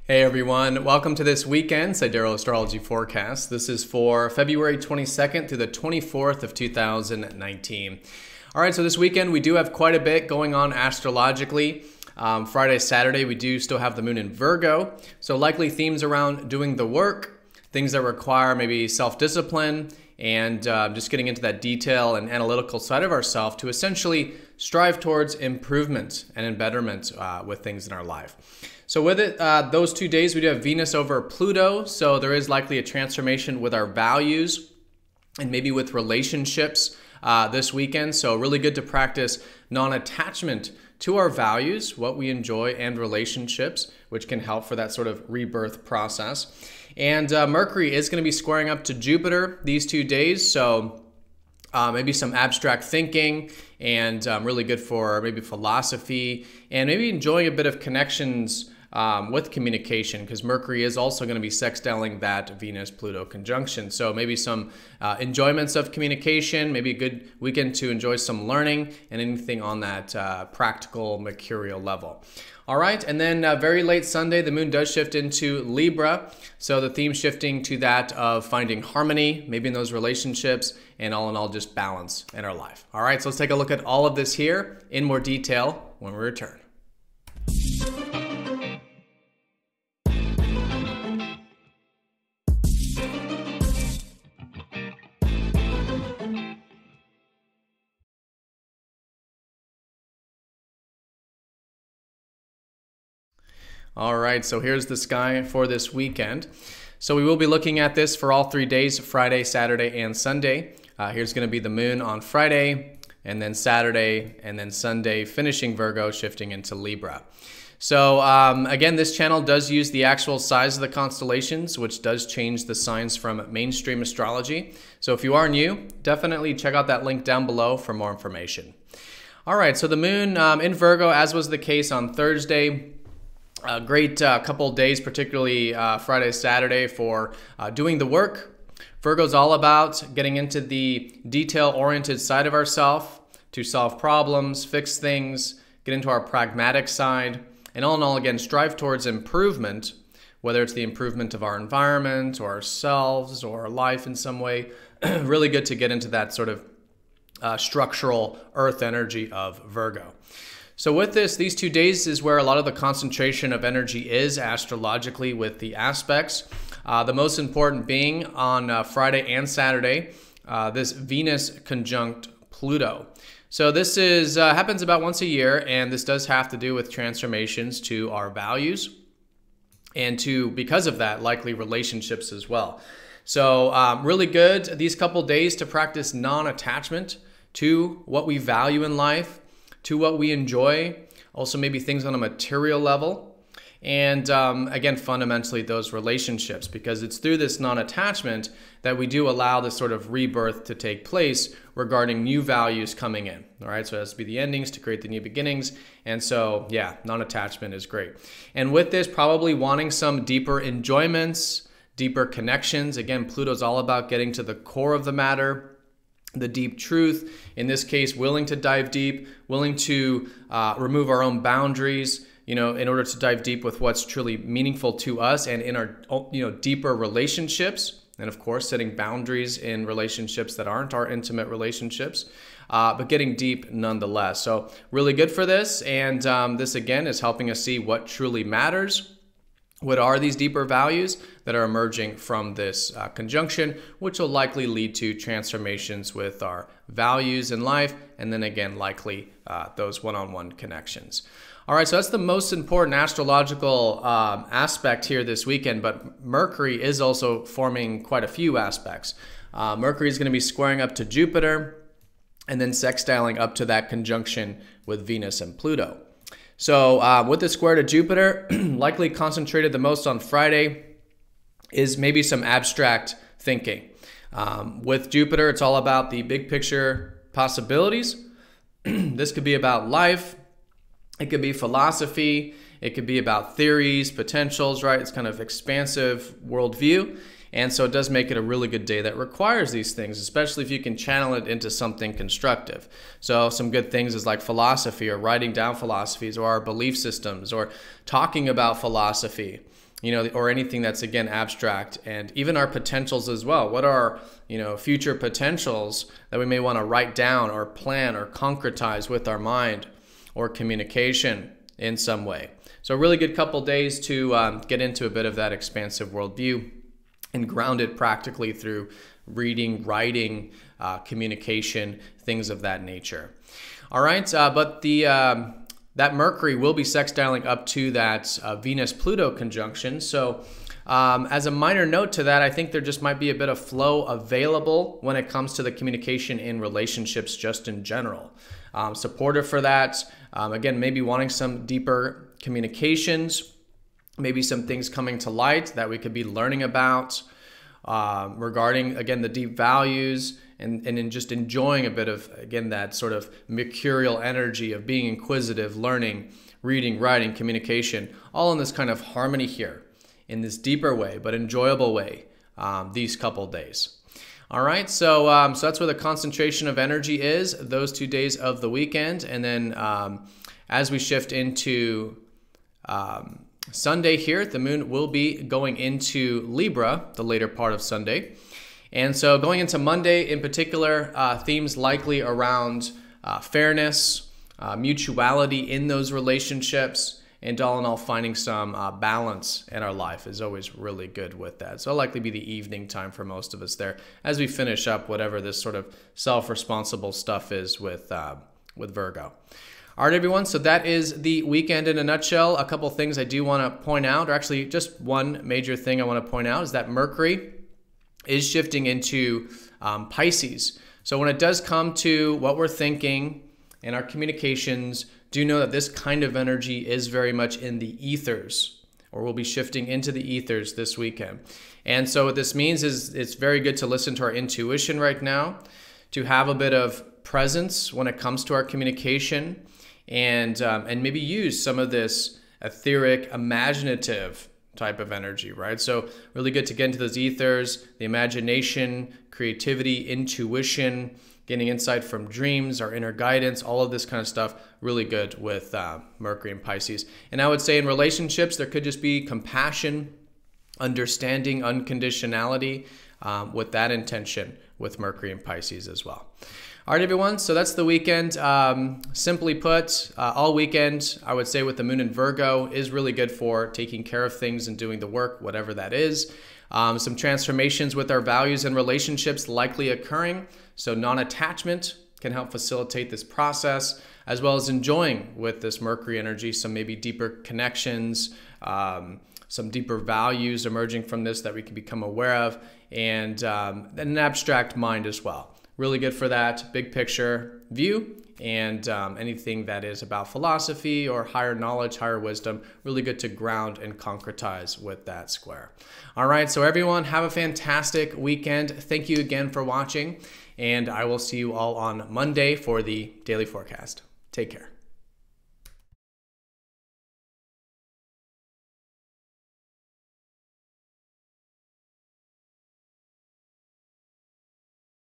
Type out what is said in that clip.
Hey everyone, welcome to this weekend Sidereal Astrology forecast. This is for February 22nd through the 24th of 2019. All right, so this weekend we do have quite a bit going on astrologically. Friday, Saturday, we do still have the moon in Virgo. So likely themes around doing the work, things that require maybe self-discipline, and just getting into that detail and analytical side of ourselves to essentially strive towards improvement and betterment with things in our life. So with it, those 2 days, we do have Venus over Pluto. So there is likely a transformation with our values and maybe with relationships this weekend. So really good to practice non-attachment to our values, what we enjoy, and relationships, which can help for that sort of rebirth process. And Mercury is going to be squaring up to Jupiter these 2 days. So maybe some abstract thinking and really good for maybe philosophy and maybe enjoying a bit of connections with communication, because Mercury is also going to be sextiling that Venus-Pluto conjunction. So maybe some enjoyments of communication, maybe a good weekend to enjoy some learning and anything on that practical mercurial level. All right, and then very late Sunday, the moon does shift into Libra. So the theme shifting to that of finding harmony, maybe in those relationships, and all in all, just balance in our life. All right, so let's take a look at all of this here in more detail when we return. All right, so here's the sky for this weekend. So we will be looking at this for all 3 days, Friday, Saturday, and Sunday. Here's going to be the moon on Friday, and then Saturday, and then Sunday, finishing Virgo, shifting into Libra. So again, this channel does use the actual size of the constellations, which does change the signs from mainstream astrology. So if you are new, definitely check out that link down below for more information. All right, so the moon in Virgo, as was the case on Thursday, a great couple days, particularly Friday, Saturday, for doing the work. Virgo's all about getting into the detail-oriented side of ourselves to solve problems, fix things, get into our pragmatic side, and all in all, again, strive towards improvement, whether it's the improvement of our environment or ourselves or our life in some way. Really good to get into that sort of structural earth energy of Virgo. So with this, these 2 days is where a lot of the concentration of energy is astrologically with the aspects. The most important being on Friday and Saturday, this Venus conjunct Pluto. So this is happens about once a year, and this does have to do with transformations to our values and to, because of that, likely relationships as well. So really good these couple days to practice non-attachment to what we value in life, to what we enjoy, also maybe things on a material level, and again, fundamentally those relationships, because it's through this non-attachment that we do allow this sort of rebirth to take place regarding new values coming in. All right, so it has to be the endings to create the new beginnings, and so yeah, non-attachment is great. And with this, probably wanting some deeper enjoyments, deeper connections. Again, Pluto's all about getting to the core of the matter, the deep truth. In this case, willing to dive deep, willing to remove our own boundaries, in order to dive deep with what's truly meaningful to us and in our, deeper relationships. And of course, setting boundaries in relationships that aren't our intimate relationships, but getting deep nonetheless. So really good for this. And this again is helping us see what truly matters. What are these deeper values that are emerging from this conjunction, which will likely lead to transformations with our values in life, and then again, likely those one-on-one connections. All right, so that's the most important astrological aspect here this weekend, but Mercury is also forming quite a few aspects. Mercury is going to be squaring up to Jupiter and then sextiling up to that conjunction with Venus and Pluto. So with the square to Jupiter, likely concentrated the most on Friday, is maybe some abstract thinking. With Jupiter, it's all about the big picture possibilities. This could be about life. It could be philosophy. It could be about theories, potentials, right? It's kind of expansive worldview. And so it does make it a really good day that requires these things, especially if you can channel it into something constructive. So some good things is like philosophy, or writing down philosophies, or our belief systems, or talking about philosophy. or anything that's, again, abstract, and even our potentials as well. What are, future potentials that we may want to write down or plan or concretize with our mind or communication in some way. So a really good couple days to get into a bit of that expansive worldview and ground it practically through reading, writing, communication, things of that nature. All right, but that Mercury will be sextiling up to that Venus-Pluto conjunction. So as a minor note to that, I think there just might be a bit of flow available when it comes to the communication in relationships just in general. Supportive for that. Again, maybe wanting some deeper communications, maybe some things coming to light that we could be learning about regarding, again, the deep values, and in just enjoying a bit of, again, that sort of mercurial energy of being inquisitive, learning, reading, writing, communication, all in this kind of harmony here, in this deeper way, but enjoyable way, these couple days. All right, so that's where the concentration of energy is, those 2 days of the weekend. And then as we shift into Sunday here, the moon will be going into Libra the later part of Sunday. And so going into Monday in particular, themes likely around fairness, mutuality in those relationships, and all in all finding some balance in our life is always really good with that. So it'll likely be the evening time for most of us there as we finish up whatever this sort of self-responsible stuff is with Virgo. All right, everyone, so that is the weekend in a nutshell. A couple things I do want to point out, or actually just one major thing I want to point out, is that Mercury is shifting into Pisces. So when it does come to what we're thinking and our communications, do know that this kind of energy is very much in the ethers, or will be shifting into the ethers this weekend. And so what this means is it's very good to listen to our intuition right now, to have a bit of presence when it comes to our communication, and maybe use some of this etheric, imaginative type of energy, right? So really good to get into those ethers, the imagination, creativity, intuition, getting insight from dreams, our inner guidance, all of this kind of stuff, really good with Mercury and Pisces. And I would say in relationships, there could just be compassion, understanding, unconditionality with that intention with Mercury and Pisces as well. All right, everyone, so that's the weekend. Simply put, all weekend, I would say with the moon in Virgo is really good for taking care of things and doing the work, whatever that is. Some transformations with our values and relationships likely occurring. So non-attachment can help facilitate this process, as well as enjoying with this Mercury energy some maybe deeper connections, some deeper values emerging from this that we can become aware of, and an abstract mind as well. Really good for that big picture view, and anything that is about philosophy or higher knowledge, higher wisdom, really good to ground and concretize with that square. All right, so everyone, have a fantastic weekend. Thank you again for watching, and I will see you all on Monday for the daily forecast. Take care.